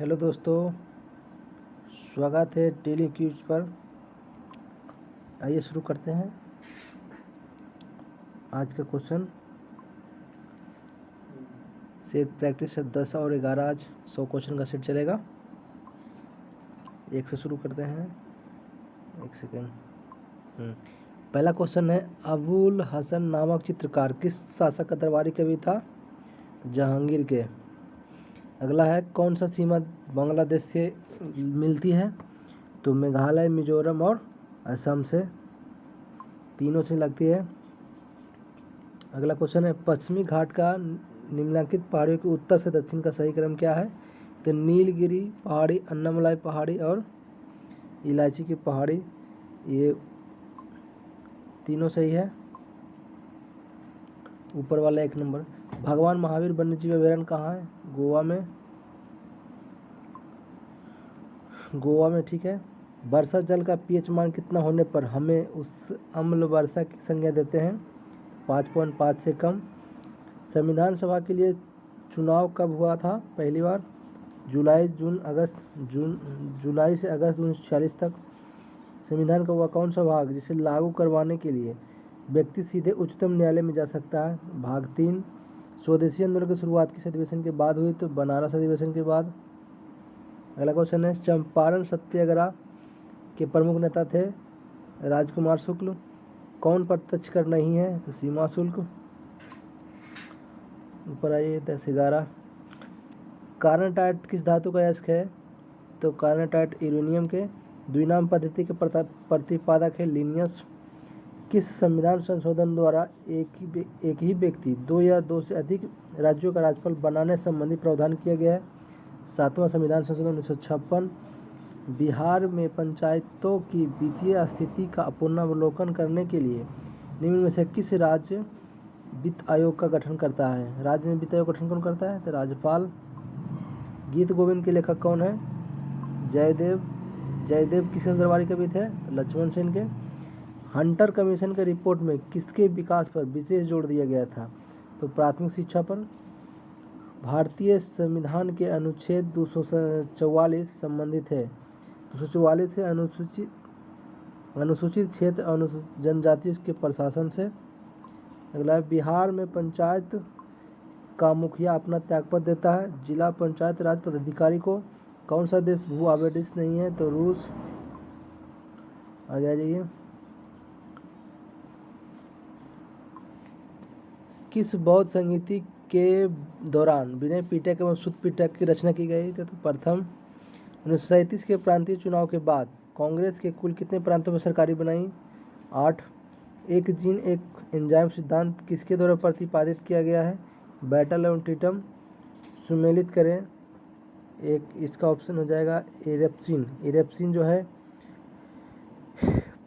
Hello दोस्तों, स्वागत है डेली क्यूज पर। आइए शुरू करते हैं आज का क्वेश्चन। सेट प्रैक्टिस है 10 और 11, आज 100 क्वेश्चन का सेट चलेगा। एक से शुरू करते हैं, एक सेकेंड। पहला क्वेश्चन है, अबुल हसन नामक चित्रकार किस शासक का दरबारी कवि था? जहांगीर के। अगला है, कौन सा सीमा बांग्लादेश से मिलती है? तो मेघालय, मिजोरम और असम से, तीनों से लगती है। अगला क्वेश्चन है, पश्चिमी घाट का निम्नलिखित पहाड़ियों के उत्तर से दक्षिण का सही क्रम क्या है? तो नीलगिरी पहाड़ी, अन्नामलाई पहाड़ी और इलायची की पहाड़ी, ये तीनों सही है। ऊपर वाला 1 नंबर। भगवान महावीर वन्यजीव अभयारण्य कहाँ है? गोवा में, ठीक है। वर्षा जल का पीएच मान कितना होने पर हमें उस अम्ल वर्षा की संज्ञा देते हैं? 5.5 से कम। संविधान सभा के लिए चुनाव कब हुआ था पहली बार? जुलाई से अगस्त 1946 तक। संविधान का वह कौन सा भाग जिसे लागू करवाने के लिए व्यक्ति सीधे उच्चतम न्यायालय में जा सकता है? भाग 3। स्वदेशी आंदोलन की शुरुआत किस अधिवेशन के बाद हुई? तो बनारस अधिवेशन के बाद। अगला क्वेश्चन है, चंपारण सत्याग्रह के प्रमुख नेता थे? राजकुमार शुक्ल। कौन प्रत्यक्ष कर नहीं है? तो सीमा शुल्क। ऊपर आइए 10-11। कार्नाटाइट किस धातु का अयस्क है? तो कार्नाटाइट यूरेनियम के। द्विनाम पद्धति के प्रतिपादक है लिनियस। किस संविधान संशोधन द्वारा एक ही व्यक्ति 2 या 2 से अधिक राज्यों का राज्यपाल बनाने संबंधी प्रावधान किया गया है? 7वां संविधान संशोधन 1956। बिहार में पंचायतों की वित्तीय स्थिति का पुनर्वलोकन करने के लिए निम्न में से किस राज्य वित्त आयोग का गठन करता है? राज्य में वित्त आयोग का गठन कौन करता है? तो राज्यपाल। गीत गोविंद के लेखक कौन है? जयदेव किसके दरबारी कवि थे? लक्ष्मण सेन के। हंटर कमीशन के रिपोर्ट में किसके विकास पर विशेष जोर दिया गया था? तो प्राथमिक शिक्षा पर। भारतीय संविधान के अनुच्छेद 244 संबंधित है? 244 से अनुसूचित क्षेत्र जनजातियों के प्रशासन से। अगला है, बिहार में पंचायत का मुखिया अपना त्यागपत्र देता है जिला पंचायत राज पदाधिकारी को। कौन सा देश भू आवेदित नहीं है? तो रूस। आ जाइए, किस बौद्ध संगीति के दौरान विनय पिटक एवं सुत्त पिटक की रचना की गई? तो प्रथम। 1937 के प्रांतीय चुनाव के बाद कांग्रेस के कुल कितने प्रांतों में सरकारी बनाई? 8। एक जीन एक एंजाइम सिद्धांत किसके द्वारा प्रतिपादित किया गया है? बैटल एवं टीटम। सुमेलित करें। एक इसका ऑप्शन हो जाएगा इरेप्सिन। इरेप्सिन जो है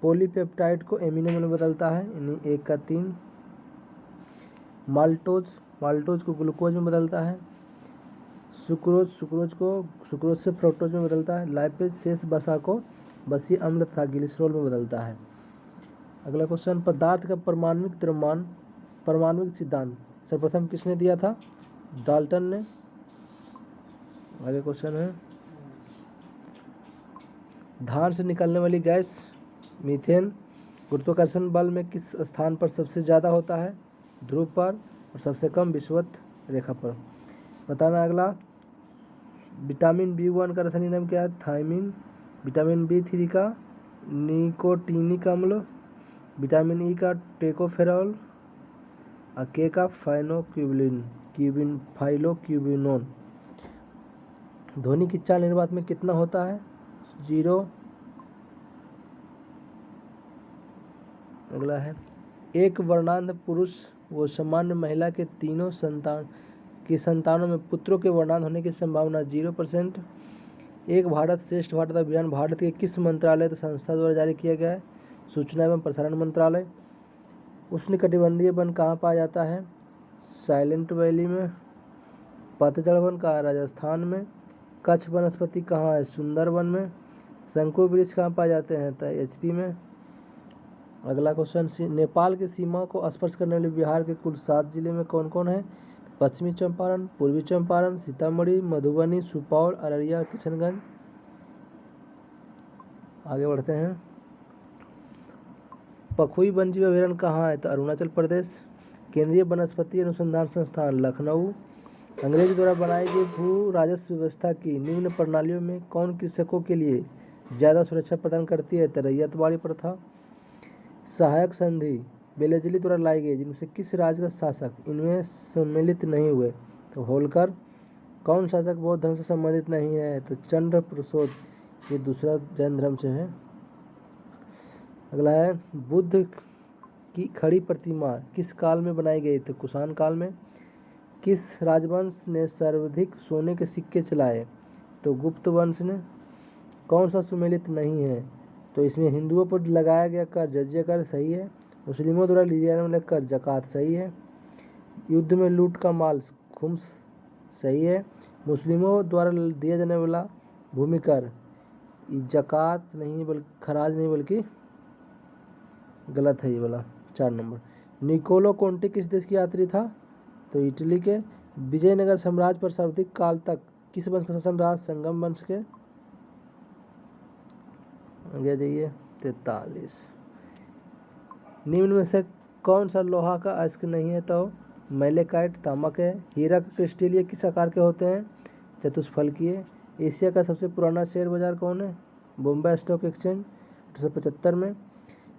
पॉलीपेप्टाइड को एमिनो में बदलता है, यानी 1 का 3। माल्टोज को ग्लूकोज में बदलता है। सुक्रोज से फ्रुक्टोज में बदलता है। लाइपेज शेष वसा को बसीय अम्ल तथा ग्लिसरॉल में बदलता है। अगला क्वेश्चन, पदार्थ का परमाणुक सिद्धांत सर्वप्रथम किसने दिया था? डाल्टन ने। आगे क्वेश्चन है, धान से निकलने वाली गैस मीथेन गुरुत्वाकर्षण बल में किस स्थान पर सबसे ज़्यादा होता है? ध्रुव पर, और सबसे कम विषुवत रेखा पर। बताना। अगला, विटामिन B1 का रासायनिक नाम क्या है? थायमिन। विटामिन B3 का निकोटीनिक अम्ल। विटामिन E का टेकोफेरॉल। और K का फाइलोक्यूबिनोन। ध्वनि की चाल निर्वात में कितना होता है? 0। अगला है, एक वर्णांध पुरुष व सामान्य महिला के तीनों संतानों में पुत्रों के वर्णांध होने की संभावना 0%। एक भारत श्रेष्ठ भारत अभियान भारत के किस मंत्रालय तथा संस्था द्वारा जारी किया गया है? सूचना एवं प्रसारण मंत्रालय। उष्णकटिबंधीय वन कहाँ पाया जाता है? साइलेंट वैली में। पतझड़ वन कहाँ है? राजस्थान में। कच्छ वनस्पति कहाँ है? सुंदरवन में। शंकु वृक्ष कहाँ पाए जाते हैं? तो HP में। अगला क्वेश्चन, नेपाल की सीमा को स्पर्श करने वाले बिहार के कुल 7 जिले में कौन कौन है? पश्चिमी चंपारण, पूर्वी चंपारण, सीतामढ़ी, मधुबनी, सुपौल, अररिया, किशनगंज। आगे बढ़ते हैं। पखुई वन्यजीव अभयारण्य कहाँ है? तो अरुणाचल प्रदेश। केंद्रीय वनस्पति अनुसंधान संस्थान लखनऊ। अंग्रेज द्वारा बनाई गई भू राजस्व व्यवस्था की निम्न प्रणालियों में कौन कृषकों के लिए ज़्यादा सुरक्षा प्रदान करती है? तो रैयतवाड़ी प्रथा। सहायक संधि वेलेस्ली द्वारा लाई गई, जिनमें से किस राज्य का शासक इनमें सम्मिलित नहीं हुए? तो होलकर। कौन शासक बौद्ध धर्म से संबंधित नहीं है? तो चंद्र प्रसोद, ये दूसरा जैन धर्म से है। अगला है बुद्ध की खड़ी प्रतिमा किस काल में बनाई गई? तो कुषाण काल में। किस राजवंश ने सर्वाधिक सोने के सिक्के चलाए? तो गुप्त वंश ने। कौन सा सुमेलित नहीं है? तो इसमें हिंदुओं पर लगाया गया कर जजिया कर सही है। मुस्लिमों द्वारा लिया जाने वाला कर जकात सही है। युद्ध में लूट का माल खुम्स सही है। मुस्लिमों द्वारा दिया जाने वाला भूमि कर जकात नहीं बल्कि खराज नहीं बल्कि गलत है ये वाला। 4 नंबर। निकोलो कोंटी किस देश की यात्री था? तो इटली के। विजयनगर साम्राज्य पर सर्वाधिक काल तक किस वंश का शासन रहा? संगम वंश के। आगे जाइए 43। निम्न में से कौन सा लोहा का अयस्क नहीं है? तो मैलेकाइट तांबा है। हीरा का क्रिस्टलीय किस आकार के होते हैं? चतुष्फलकीय। एशिया का सबसे पुराना शेयर बाजार कौन है? Bombay stock exchange. 1875 में।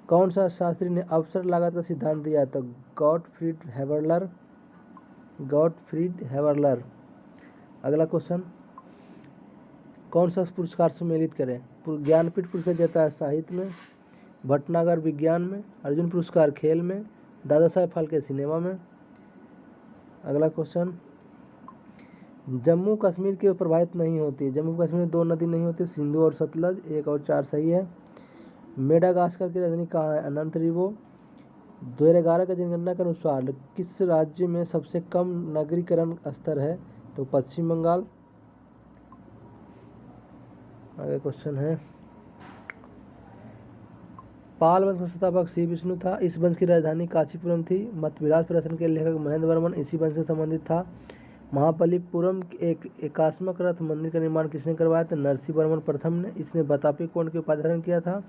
कौन सा शास्त्री ने अवसर लागत का सिद्धांत दिया? तो गॉटफ्रीड हेबरलर। गॉटफ्रीड हेबरलर। अगला क्वेश्चन, कौन सा पुरस्कार सम्मिलित करें? ज्ञानपीठ पुरस्कार देता है साहित्य में, भटनागर विज्ञान में, अर्जुन पुरस्कार खेल में, दादा साहेब फाल्के सिनेमा में। अगला क्वेश्चन, जम्मू कश्मीर क्यों प्रभावित नहीं होती? जम्मू कश्मीर में 2 नदी नहीं होती, सिंधु और सतलज। 1 और 4 सही है। मेडागास्कर की राजधानी कहाँ है? अनंतरिवो। 2011 की जनगणना के अनुसार किस राज्य में सबसे कम नगरीकरण स्तर है? तो पश्चिम बंगाल। आगे क्वेश्चन है, पाल वंश का संस्थापक श्री विष्णु था। इस वंश की राजधानी कांचीपुरम थी। मतविलास प्रदर्शन के लेखक महेंद्र वर्मन इसी वंश से संबंधित था। महाबलीपुरम एक एकात्मक रथ मंदिर का निर्माण किसने करवाया? था नरसिंह वर्मन प्रथम ने। इसने बतापी कोण की उपाधि धारण किया था।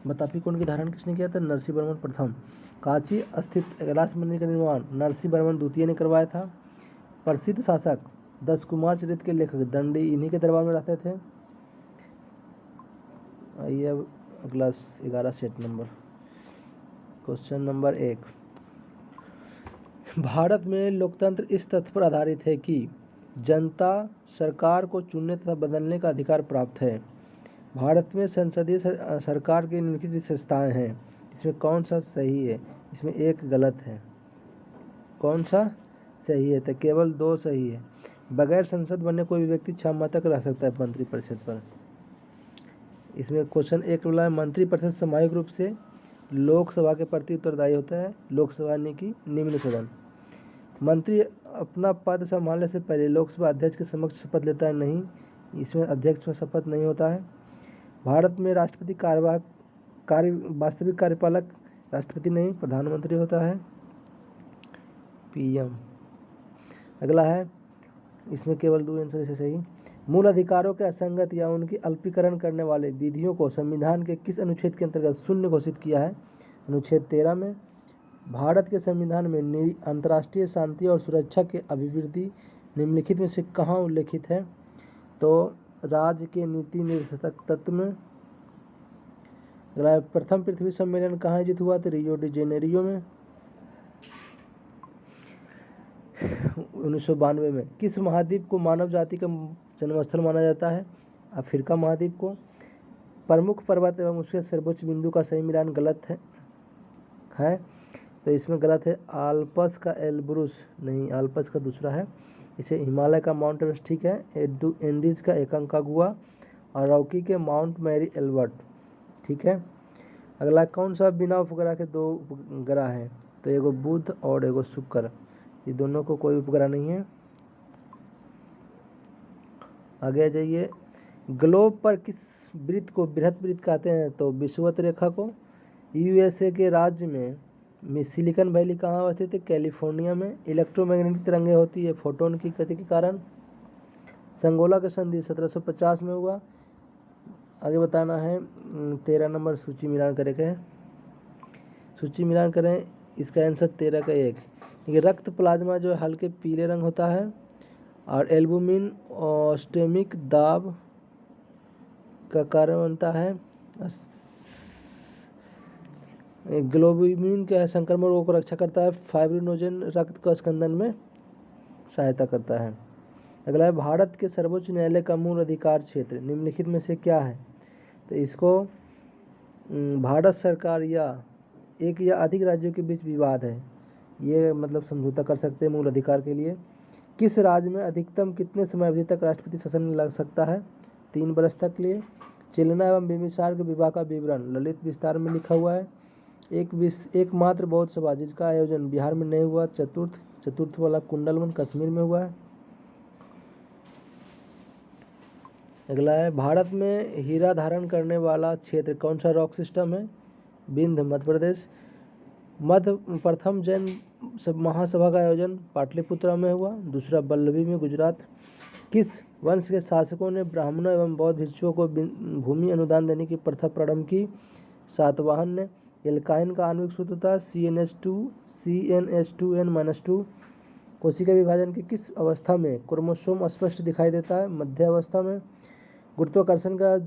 बतापी कोण की धारण किसने किया था? नरसिंह वर्मन प्रथम। कांची स्थित कैलाश मंदिर का निर्माण नरसिंह वर्मन द्वितीय ने करवाया था। प्रसिद्ध शासक 10 कुमार चरित्र के लेखक दंडी इन्हीं के दरबार में रहते थे। आइए अब अगला 11 set number. Question number 1, Bharat में लोकतंत्र इस तथ्य पर आधारित है कि जनता सरकार को चुनने तथा बदलने का अधिकार प्राप्त है। भारत में संसदीय सरकार की निम्नलिखित विशेषताएं हैं, इसमें कौन सा सही है? इसमें 1 गलत है। कौन सा सही है? तो केवल 2 सही है। बगैर संसद बने कोई व्यक्ति 6 माह तक रह सकता है मंत्रिपरिषद पर। इसमें क्वेश्चन 1 बोला है मंत्रिपरिषद सामूहिक रूप से लोकसभा के प्रति उत्तरदायी होता है। लोकसभा यानी कि निम्न सदन। मंत्री अपना पद संभालने से पहले लोकसभा अध्यक्ष के समक्ष शपथ लेता है? नहीं, इसमें अध्यक्ष में शपथ नहीं होता है। भारत में राष्ट्रपति वास्तविक कार्यपालक राष्ट्रपति नहीं प्रधानमंत्री होता है, पीएम। अगला है, इसमें केवल 2 आंसर इसे सही। मूल अधिकारों के असंगत या उनकी अल्पीकरण करने वाले विधियों को संविधान के किस अनुच्छेद के अंतर्गत शून्य घोषित किया है? अनुच्छेद 13 में। भारत के संविधान में अंतर्राष्ट्रीय शांति और सुरक्षा के अभिवृद्धि निम्नलिखित में से कहाँ उल्लेखित है? तो राज्य के नीति निर्देशक तत्व में। अगला, प्रथम पृथ्वी सम्मेलन कहाँ आयोजित हुआ? तो रियो डी जेनेरियो में 1992 में। किस महाद्वीप को मानव जाति का जन्मस्थल माना जाता है? अफ्रीका महाद्वीप को। प्रमुख पर्वत एवं उसके सर्वोच्च बिंदु का सही मिलान गलत है। तो इसमें गलत है आल्प्स का एल्ब्रुस नहीं, आल्प्स का दूसरा है। इसे हिमालय का माउंट एवरेस्ट ठीक है। एंडीज का एकांकागुआ और रॉकी के माउंट मैरी एल्बर्ट ठीक है। अगला, कौन सा बिना उपग्रह के 2 उपग्रह हैं? तो एगो बुध और एगो शुक्र, ये दोनों को कोई उपग्रह नहीं है। आगे जाइए, ग्लोब पर किस वृत्त को बृहत वृत्त कहते हैं? तो विषुवत रेखा को। यूएसए के राज्य में सिलिकॉन वैली कहाँ अवस्थित है? कैलिफोर्निया में। इलेक्ट्रोमैग्नेटिक तरंगें होती है फोटोन की गति के कारण। संगोला का संधि 1750 में हुआ। आगे बताना है 13 नंबर सूची मिलान करें। सूची मिलान करें, इसका आंसर 13 का 1। देखिए रक्त प्लाज्मा जो है हल्के पीले रंग होता है, और एल्बुमिन ऑस्टेमिक दाब का कारण बनता है। ग्लोबुलिन क्या संक्रमण रोग को रक्षा करता है। फाइब्रिनोजन रक्त का स्कंदन में सहायता करता है। अगला है भारत के सर्वोच्च न्यायालय का मूल अधिकार क्षेत्र निम्नलिखित में से क्या है? तो इसको भारत सरकार या एक या अधिक राज्यों के बीच विवाद है, ये मतलब समझौता कर सकते हैं मूल अधिकार के लिए। किस राज्य में अधिकतम कितने समय अवधि तक राष्ट्रपति शासन लग सकता है? 3 वर्ष तक के लिए। चिलना एवं बिम्बिसार के विवाह का विवरण ललित विस्तार में लिखा हुआ है। एकमात्र बौद्ध सभा जिसका आयोजन बिहार में नहीं हुआ, चतुर्थ वाला कुंडलवन कश्मीर में हुआ है। अगला है भारत में हीरा धारण करने वाला क्षेत्र कौन सा रॉक सिस्टम है? विंध्य मध्य प्रदेश। प्रथम जैन महासभा का आयोजन पाटलिपुत्रा में हुआ, दूसरा वल्लभी में गुजरात। किस वंश के शासकों ने ब्राह्मणों एवं बौद्ध भिक्षुओं को भूमि अनुदान देने की प्रथा प्रारंभ की? सातवाहन ने। एल्काइन का आणविक सूत्र था CnH2n-2। कोशिका विभाजन की किस अवस्था में क्रोमोसोम स्पष्ट दिखाई देता है? मध्य अवस्था में। गुरुत्वाकर्षण का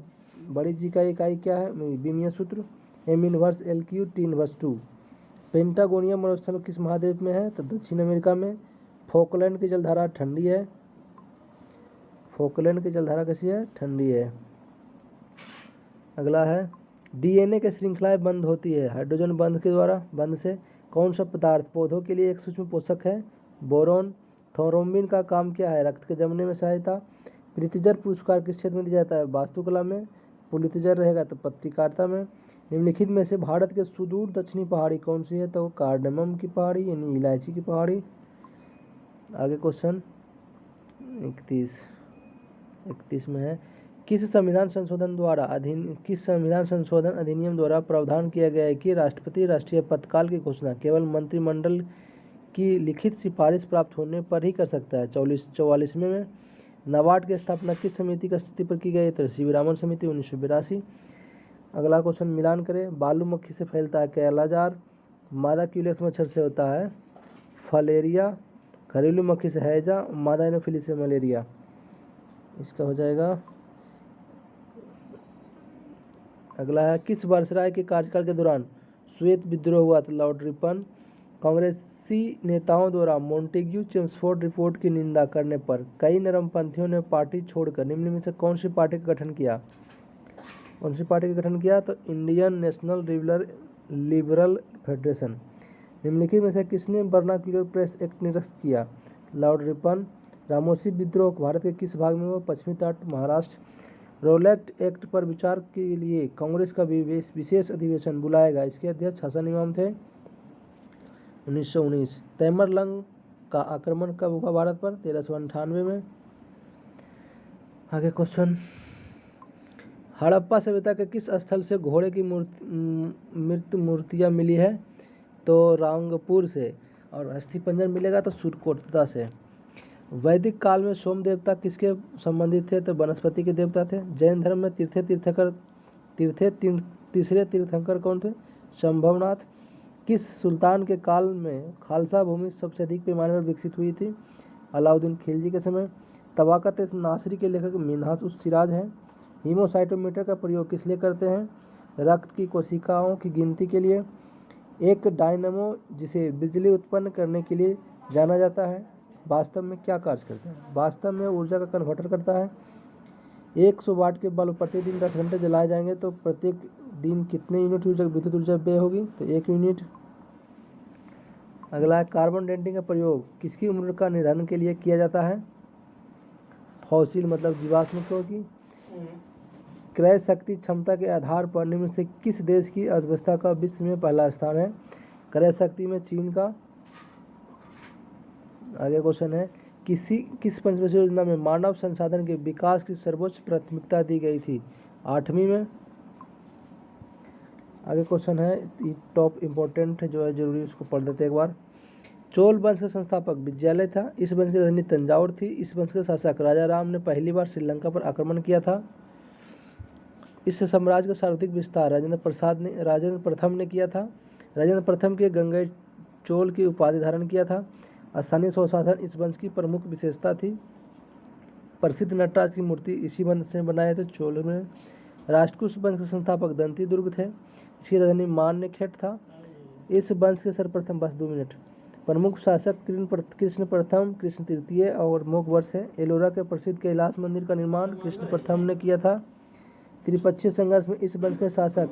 बड़ी जी का इकाई क्या है? बीमीय सूत्र। M−1L3 T−2। पेंटागोनिया मरुस्थल किस महाद्वीप में है? तो दक्षिण अमेरिका में। फोकलैंड की जलधारा ठंडी है। फोकलैंड की जलधारा कैसी है? ठंडी है। अगला है DNA की श्रृंखलाएं बंद होती है हाइड्रोजन बंध के द्वारा। बंध से कौन सा पदार्थ पौधों के लिए एक सूक्ष्म पोषक है? बोरोन। थ्रोम्बिन का काम क्या है? रक्त के जमने में सहायता। प्रीतिजर पुरस्कार किस क्षेत्र में दिया जाता है? वास्तुकला में। पुलित्जर रहेगा तो पत्रकारिता में। निम्नलिखित में से भारत के सुदूर दक्षिणी पहाड़ी कौन सी है? तो कार्डमम की पहाड़ी यानी इलायची की पहाड़ी। आगे क्वेश्चन 31 में है किस संविधान संशोधन अधिनियम द्वारा प्रावधान किया गया है कि राष्ट्रपति राष्ट्रीय आपातकाल की घोषणा केवल मंत्रिमंडल की लिखित सिफारिश प्राप्त होने पर ही कर सकता है? 44वें में। नाबार्ड की स्थापना किस समिति की स्तुति पर की गई? तो शिवरामन समिति 1982। अगला क्वेश्चन मिलान करें। बालू मक्खी से फैलता है कालाजार, मादा क्यूलेक्स मच्छर से होता है फलेरिया, घरेलू मक्खी से हैजा, मादा एनोफिलीज से मलेरिया। इसका हो जाएगा। अगला है किस वायसराय के कार्यकाल के दौरान श्वेत विद्रोह हुआ? तो लॉर्ड रिपन। कांग्रेसी नेताओं द्वारा मोंटेग्यू चेम्सफोर्ड रिपोर्ट की निंदा करने पर कई नरमपंथियों ने पार्टी छोड़कर निम्न में से कौन सी पार्टी का गठन किया? तो इंडियन नेशनल लिबरल फेडरेशन। निम्नलिखित में से किसने वर्नाक्यूलर प्रेस एक्ट निरस्त किया? Lord Ripon. रामोसी विद्रोह भारत के किस भाग में हुआ? पश्चिमी तट महाराष्ट्र। रोलेक्ट एक्ट पर विचार के लिए कांग्रेस का विशेष अधिवेशन बुलाया गया, इसके अध्यक्ष हसन इमाम थे 1919। तैमरलंग का आक्रमण कब हुआ भारत पर? 1398 में। आगे क्वेश्चन हड़प्पा सभ्यता के किस स्थल से घोड़े की मृत मूर्तियाँ मिली है? तो रांगपुर से। और अस्थिपंजर मिलेगा तो सुरकोटता से। वैदिक काल में सोम देवता किसके संबंधित थे? तो वनस्पति के देवता थे। जैन धर्म में तीसरे तीर्थंकर कौन थे? संभवनाथ। किस सुल्तान के काल में खालसा भूमि सबसे अधिक पैमाने पर विकसित हुई थी? अलाउद्दीन खिलजी के समय। तबाकत नासरी के लेखक मिन्हाज उस सिराज हैं। हीमोसाइटोमीटर का प्रयोग किस लिए करते हैं? रक्त की कोशिकाओं की गिनती के लिए। एक डायनामो जिसे बिजली उत्पन्न करने के लिए जाना जाता है वास्तव में क्या कार्य करता है? वास्तव में ऊर्जा का कन्वर्टर करता है। 100 वाट के बल्ब प्रतिदिन 10 घंटे जलाए जाएंगे तो प्रत्येक दिन कितने यूनिट विद्युत ऊर्जा व्यय होगी? तो 1 यूनिट। अगला है कार्बन डेटिंग का प्रयोग किसकी उम्र का निर्धारण के लिए किया जाता है? फॉसिल मतलब जीवाश्म की। क्रय शक्ति क्षमता के आधार पर निम्न से किस देश की अर्थव्यवस्था का विश्व में पहला स्थान है? क्रय शक्ति में चीन का। आगे क्वेश्चन है किस पंचवर्षीय योजना में मानव संसाधन के विकास की सर्वोच्च प्राथमिकता दी गई थी? 8वीं में। आगे क्वेश्चन है टॉप इम्पोर्टेंट जो है जरूरी, उसको पढ़ देते एक बार। चोल वंश का संस्थापक विजयालय था। इस वंश की राजधानी तंजावुर थी। इस वंश के शासक राजा राम ने पहली बार श्रीलंका पर आक्रमण किया था। इस साम्राज्य का सर्वाधिक विस्तार राजेंद्र प्रथम ने किया था। राजेंद्र प्रथम के गंगेय चोल की उपाधि धारण किया था। स्थानीय स्वशासन इस वंश की प्रमुख विशेषता थी। प्रसिद्ध नटराज की मूर्ति इसी वंश ने बनाए थे, चोल में। राष्ट्रकूट वंश के संस्थापक दंती दुर्ग थे। इसकी राजधानी मान्यखेट था। इस वंश के सर्वप्रथम, बस 2 मिनट, प्रमुख शासक कृष्ण प्रथम, कृष्ण तृतीय और मोघ वर्ष है। एलोरा के प्रसिद्ध कैलाश मंदिर का निर्माण कृष्ण प्रथम ने किया था। त्रिपक्षीय संघर्ष में इस वंश के शासक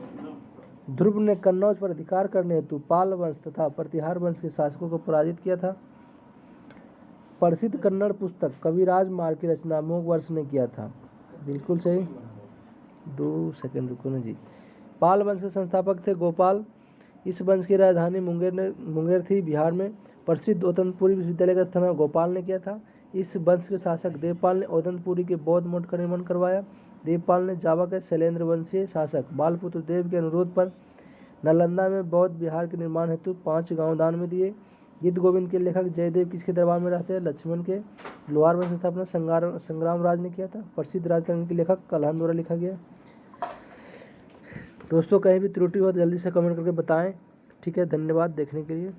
ध्रुव ने कन्नौज पर अधिकार करने हेतु पाल वंश तथा प्रतिहार वंश के शासकों को पराजित किया था। प्रसिद्ध कन्नड़ पुस्तक कविराज मार्ग की रचना मोघ वर्ष ने किया था। बिल्कुल सही। 2 सेकंड रुको ना जी। पाल वंश के संस्थापक थे गोपाल। इस वंश की राजधानी मुंगेर थी, बिहार में। प्रसिद्ध ओदंतपुरी विश्वविद्यालय का स्थापना गोपाल ने किया था। इस वंश के शासक देवपाल ने ओदंतपुरी के बौद्ध मठ का निर्माण करवाया। देवपाल ने जावा के शैलेंद्र वंशीय शासक बालपुत्र देव के अनुरोध पर नालंदा में बौद्ध विहार के निर्माण हेतु 5 गांव दान में दिए। गीत गोविंद के लेखक जयदेव किसके दरबार में रहते हैं? लक्ष्मण के। लोहार वंश की स्थापना संग्राम राज ने किया था। प्रसिद्ध राजकारण के लेखक कलहन द्वारा लिखा गया। दोस्तों कहीं भी त्रुटि हो तो जल्दी से कमेंट करके बताएं। ठीक है, धन्यवाद देखने के लिए।